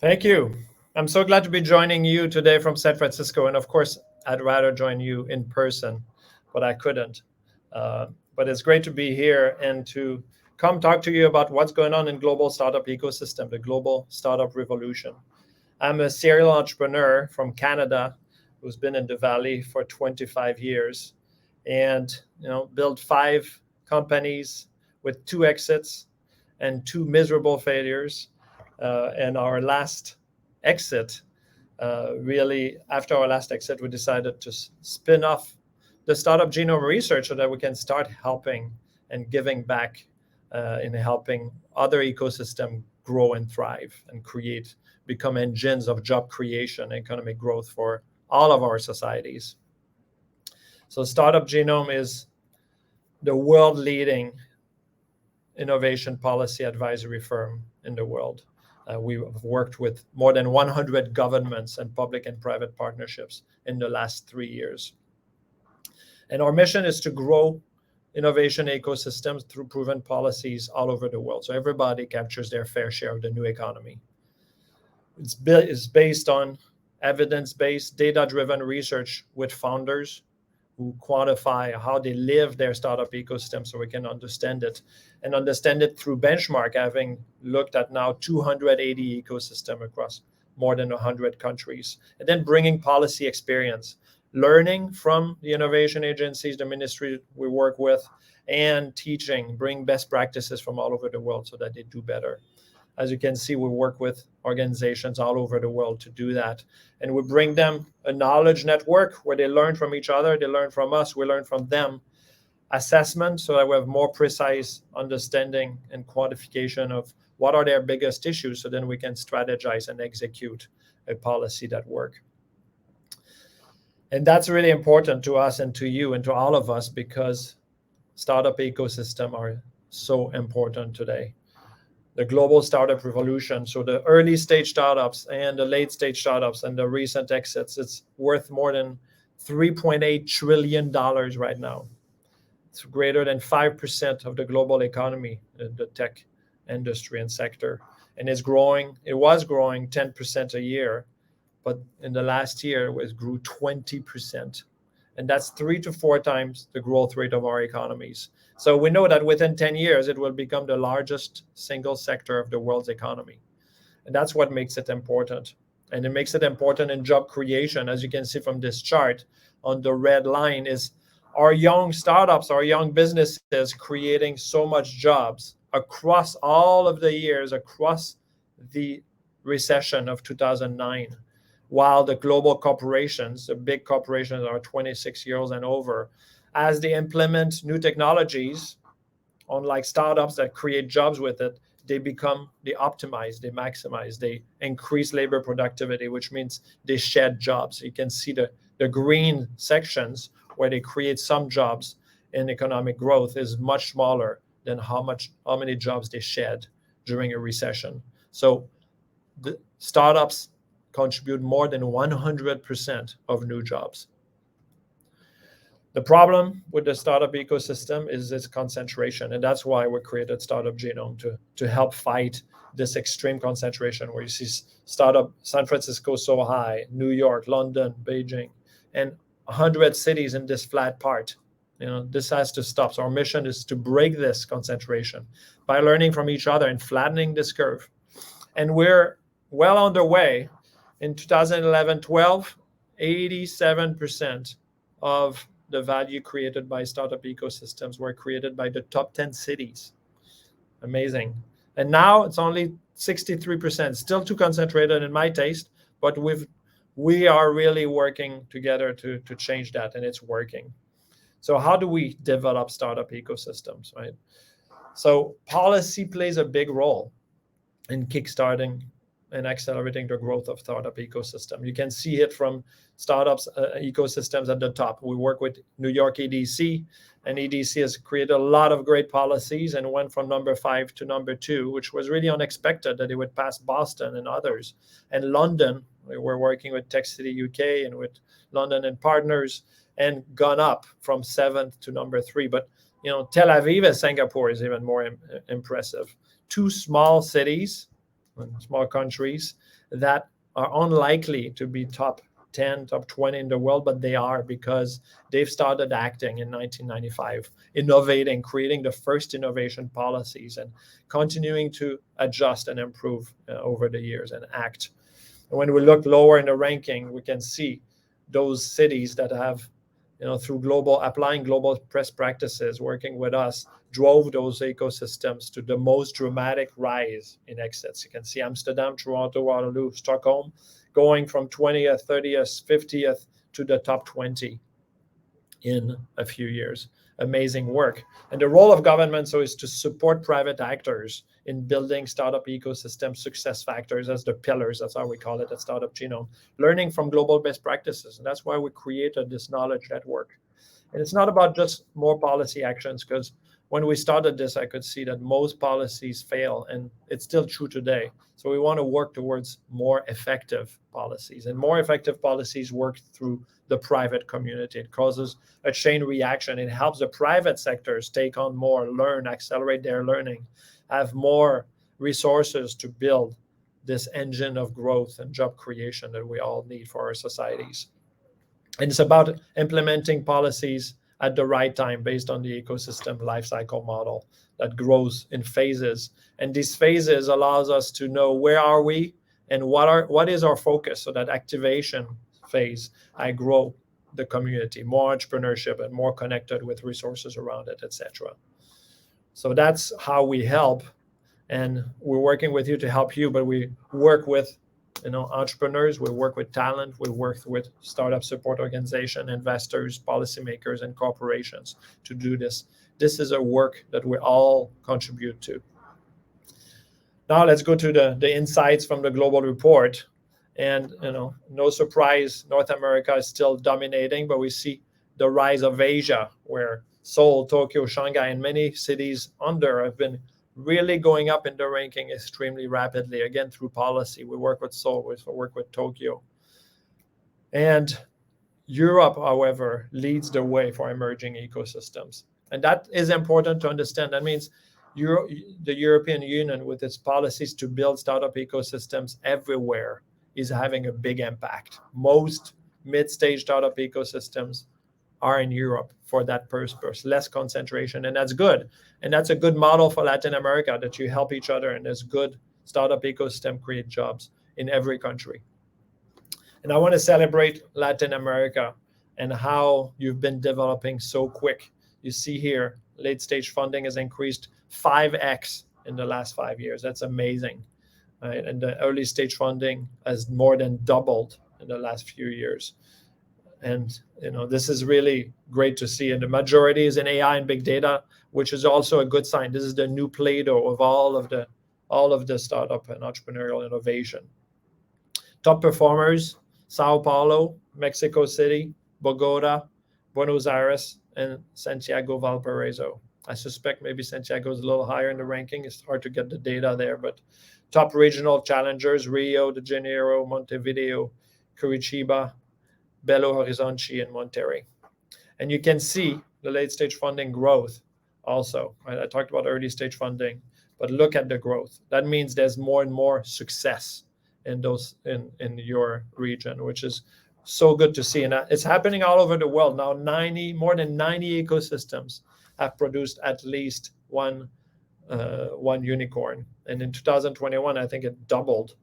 Thank you. I'm so glad to be joining you today from San Francisco. And of course, I'd rather join you in person, but I couldn't. But it's great to be here and to come talk to you about what's going on in global startup ecosystem, the global startup revolution. I'm a serial entrepreneur from Canada who's been in the Valley for 25 years and built 5 companies with 2 exits and 2 miserable failures. And our last exit, really, after our last exit, we decided to spin off the startup Genome Research so that we can start helping and giving back in helping other ecosystem grow and thrive and become engines of job creation, economic growth for all of our societies. So Startup Genome is the world leading innovation policy advisory firm in the world. We've worked with more than 100 governments and public and private partnerships in the last 3 years. And our mission is to grow innovation ecosystems through proven policies all over the world. So everybody captures their fair share of the new economy. It's based on evidence-based, data-driven research with founders who quantify how they live their startup ecosystem so we can understand it through benchmark, having looked at now 280 ecosystem across more than 100 countries, and then bringing policy experience, learning from the innovation agencies, the ministry we work with, and bring best practices from all over the world so that they do better. As you can see, we work with organizations all over the world to do that. And we bring them a knowledge network where they learn from each other, they learn from us, we learn from them. Assessment, so that we have more precise understanding and quantification of what are their biggest issues, so then we can strategize and execute a policy that works. And that's really important to us and to you and to all of us because startup ecosystems are so important today. The global startup revolution, so the early stage startups and the late stage startups and the recent exits, it's worth more than $3.8 trillion right now. It's greater than 5% of the global economy, the tech industry and sector. And it's growing. It was growing 10% a year, but in the last year, it grew 20%. And that's 3 to 4 times the growth rate of our economies. So we know that within 10 years, it will become the largest single sector of the world's economy. And that's what makes it important. And it makes it important in job creation. As you can see from this chart, on the red line is our young startups, our young businesses creating so much jobs across all of the years, across the recession of 2009. While the global corporations, the big corporations are 26 years and over, as they implement new technologies, unlike startups that create jobs with it, they optimize, they maximize, they increase labor productivity, which means they shed jobs. You can see the green sections where they create some jobs in economic growth is much smaller than how many jobs they shed during a recession. So the startups contribute more than 100% of new jobs. The problem with the startup ecosystem is its concentration, and that's why we created Startup Genome to help fight this extreme concentration where you see startup San Francisco so high, New York, London, Beijing, and 100 cities in this flat part. This has to stop. So our mission is to break this concentration by learning from each other and flattening this curve. And we're well on the way. In 2011-12, 87% of the value created by startup ecosystems were created by the top 10 cities. Amazing. And now it's only 63%, still too concentrated in my taste, but we are really working together to change that, and it's working. So how do we develop startup ecosystems, right? So policy plays a big role in kickstarting and accelerating the growth of startup ecosystem. You can see it from startups ecosystems at the top. We work with New York EDC, and EDC has created a lot of great policies and went from number 5 to number 2, which was really unexpected that it would pass Boston and others. And London, we're working with Tech City UK and with London and partners, and gone up from 7th to number 3. But Tel Aviv and Singapore is even more impressive. 2 small cities, small countries, that are unlikely to be top 10, top 20 in the world, but they are, because they've started acting in 1995, innovating, creating the first innovation policies, and continuing to adjust and improve over the years and act. And when we look lower in the ranking, we can see those cities that have, through applying global best practices, working with us, drove those ecosystems to the most dramatic rise in exits. You can see Amsterdam, Toronto, Waterloo, Stockholm, going from 20th, 30th, 50th to the top 20 in a few years. Amazing work. And the role of government is to support private actors in building startup ecosystem success factors as the pillars. That's how we call it at Startup Genome. Learning from global best practices. And that's why we created this knowledge network. And it's not about just more policy actions, because when we started this, I could see that most policies fail, and it's still true today. So we want to work towards more effective policies, and more effective policies work through the private community. It causes a chain reaction. It helps the private sectors take on more, learn, accelerate their learning, have more resources to build this engine of growth and job creation that we all need for our societies. And it's about implementing policies at the right time based on the ecosystem lifecycle model that grows in phases. And these phases allows us to know where are we and what is our focus, so that activation phase, I grow the community, more entrepreneurship and more connected with resources around it, etc. So that's how we help. And we're working with you to help you, but we work with entrepreneurs, we work with talent, we work with startup support organization, investors, policymakers, and corporations to do this. This is a work that we all contribute to. Now let's go to the insights from the global report. And no surprise, North America is still dominating, but we see the rise of Asia, where Seoul, Tokyo, Shanghai, and many cities under have been really going up in the ranking extremely rapidly, again, through policy. We work with Seoul, we work with Tokyo. And Europe, however, leads the way for emerging ecosystems. And that is important to understand. That means the European Union, with its policies to build startup ecosystems everywhere, is having a big impact. Most mid-stage startup ecosystems are in Europe for that purpose, less concentration, and that's good. And that's a good model for Latin America, that you help each other, and there's good startup ecosystem create jobs in every country. And I want to celebrate Latin America and how you've been developing so quick. You see here, late stage funding has increased 5x in the last 5 years. That's amazing. Right? And the early stage funding has more than doubled in the last few years. And this is really great to see. And the majority is in AI and big data, which is also a good sign. This is the new Play-Doh of all of the startup and entrepreneurial innovation. Top performers: Sao Paulo, Mexico City, Bogota, Buenos Aires, and Santiago Valparaiso. I suspect maybe Santiago is a little higher in the ranking. It's hard to get the data there, but top regional challengers: Rio de Janeiro, Montevideo, Curitiba, Belo Horizonte, and Monterrey. And you can see the late stage funding growth also. Right? I talked about early stage funding, but look at the growth. That means there's more and more success in in your region, which is so good to see. And it's happening all over the world now. More than 90 ecosystems have produced at least one unicorn. And in 2021, I think it doubled.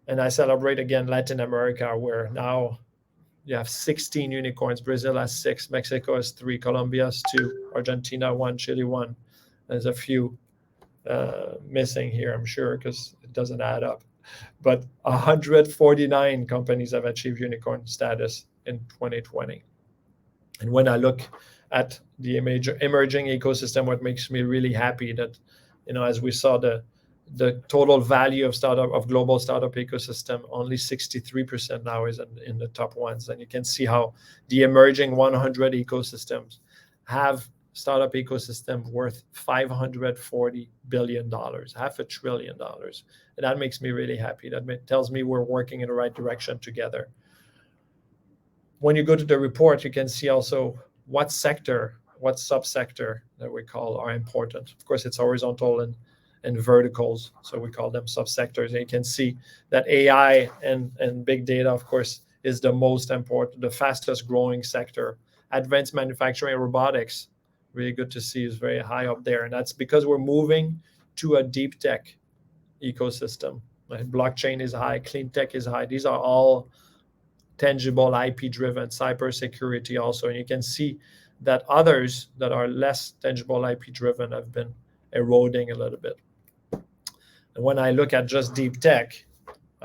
And I celebrate again Latin America, where now you have 16 unicorns. Brazil has 6, Mexico has 3, Colombia has 2, Argentina 1, Chile 1. There's a few missing here, I'm sure, because it doesn't add up. But 149 companies have achieved unicorn status in 2020. And when I look at the emerging ecosystem, what makes me really happy that, as we saw the total value of global startup ecosystem, only 63% now is in the top ones. And you can see how the emerging 100 ecosystems have startup ecosystem worth $540 billion, $500 billion. And that makes me really happy. That tells me we're working in the right direction together. When you go to the report, you can see also what sector, what subsector that we call are important. Of course, it's horizontal and verticals. So we call them subsectors. And you can see that AI and big data, of course, is the most important, the fastest growing sector. Advanced manufacturing and robotics, really good to see, is very high up there. And that's because we're moving to a deep tech ecosystem. Right? Blockchain is high, clean tech is high. These are all tangible IP driven, cybersecurity also. And you can see that others that are less tangible IP driven have been eroding a little bit. And when I look at just deep tech,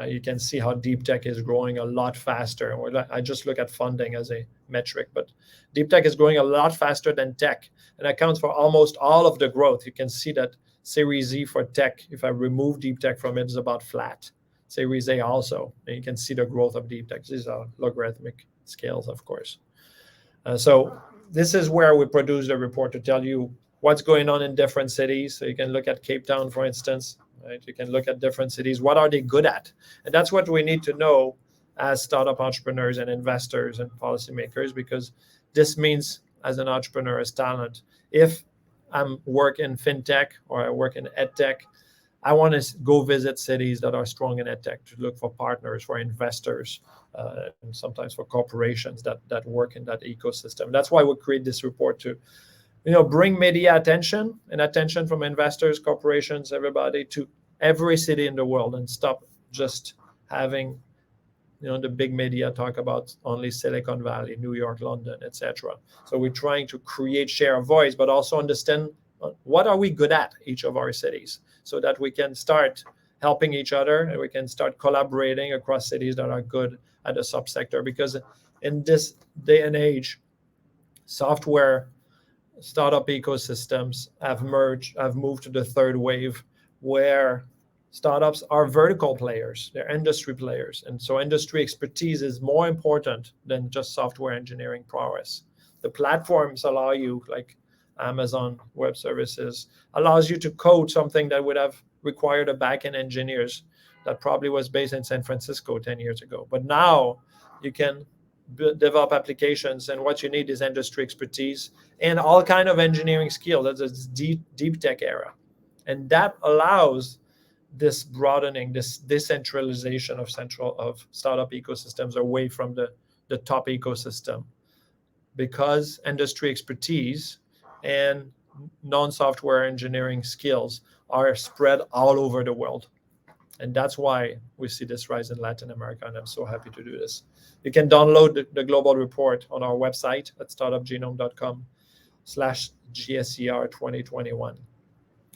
you can see how deep tech is growing a lot faster. I just look at funding as a metric, but deep tech is growing a lot faster than tech and accounts for almost all of the growth. You can see that Series Z for tech, if I remove deep tech from it, is about flat. Series A also, and you can see the growth of deep tech. These are logarithmic scales, of course. So this is where we produce the report to tell you what's going on in different cities. So you can look at Cape Town, for instance. Right? You can look at different cities. What are they good at? And that's what we need to know as startup entrepreneurs and investors and policymakers, because this means as an entrepreneur, as talent, if I'm work in fintech or I work in edtech, I want to go visit cities that are strong in edtech to look for partners, for investors, and sometimes for corporations that work in that ecosystem. That's why we create this report to bring media attention and attention from investors, corporations, everybody to every city in the world, and stop just having the big media talk about only Silicon Valley, New York, London, etc. So we're trying to create share of voice, but also understand what are we good at each of our cities, so that we can start helping each other and we can start collaborating across cities that are good at a subsector. Because in this day and age, software startup ecosystems have moved to the third wave, where startups are vertical players, they're industry players. And so industry expertise is more important than just software engineering prowess. The platforms allow you, like Amazon Web Services, allows you to code something that would have required a back-end engineers that probably was based in San Francisco 10 years ago. But now you can develop applications, and what you need is industry expertise and all kind of engineering skill. That's a deep tech era. And that allows this broadening, this decentralization of startup ecosystems away from the top ecosystem, because industry expertise and non-software engineering skills are spread all over the world. And that's why we see this rise in Latin America, and I'm so happy to do this. You can download the global report on our website at startupgenome.com/GSCR 2021.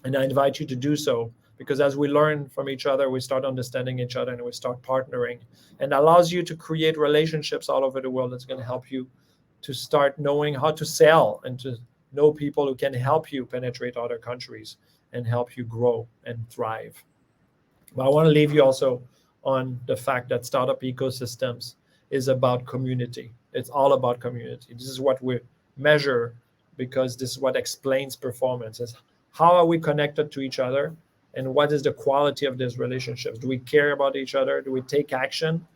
And I invite you to do so, because as we learn from each other, we start understanding each other and we start partnering, and allows you to create relationships all over the world. That's going to help you to start knowing how to sell and to know people who can help you penetrate other countries and help you grow and thrive. But I want to leave you also on the fact that startup ecosystems is about community. It's all about community. This is what we measure, because this is what explains performance. Is how are we connected to each other, and what is the quality of these relationships? Do we care about each other? Do we take action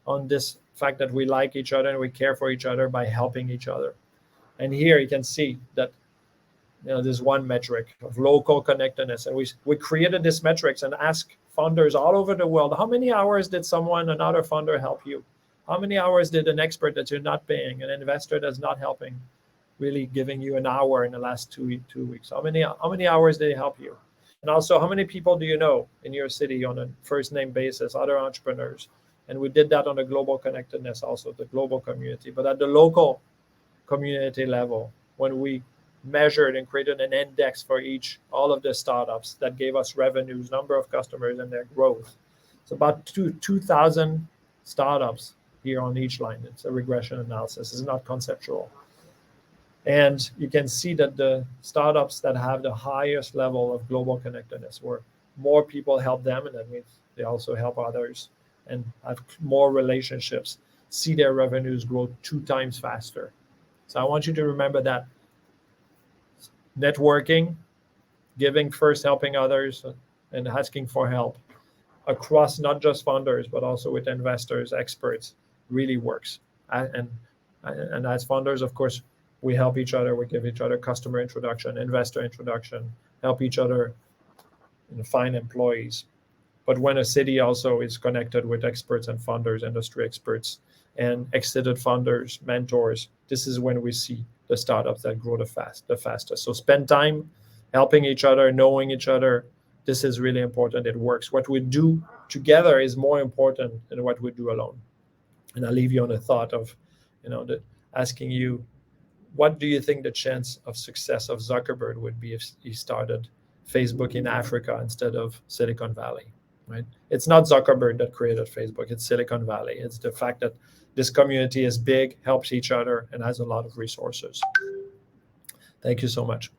on this fact that we like each other and we care for each other by helping each other? And here you can see that there's one metric of local connectedness, and we created this metrics and asked founders all over the world, how many hours did another founder help you? How many hours did an expert that you're not paying, an investor that's not helping, really giving you an hour in the last 2 weeks? How many hours did they help you? And also, how many people do you know in your city on a first name basis, other entrepreneurs? And we did that on the global connectedness, also the global community. But at the local community level, when we measured and created an index for all of the startups that gave us revenues, number of customers, and their growth. It's about 2,000 startups here on each line. It's a regression analysis. It's not conceptual. And you can see that the startups that have the highest level of global connectedness, where more people help them, and that means they also help others and have more relationships, see their revenues grow 2 times faster. So I want you to remember that. Networking, giving first, helping others, and asking for help across not just founders, but also with investors, experts, really works. And as founders, of course, we help each other. We give each other customer introduction, investor introduction, help each other and find employees. But when a city also is connected with experts and funders, industry experts, and exited funders, mentors, this is when we see the startups that grow the fastest. So spend time helping each other, knowing each other. This is really important. It works. What we do together is more important than what we do alone. And I'll leave you on a thought of, asking you, what do you think the chance of success of Zuckerberg would be if he started Facebook in Africa instead of Silicon Valley? Right? It's not Zuckerberg that created Facebook, it's Silicon Valley. It's the fact that this community is big, helps each other, and has a lot of resources. Thank you so much.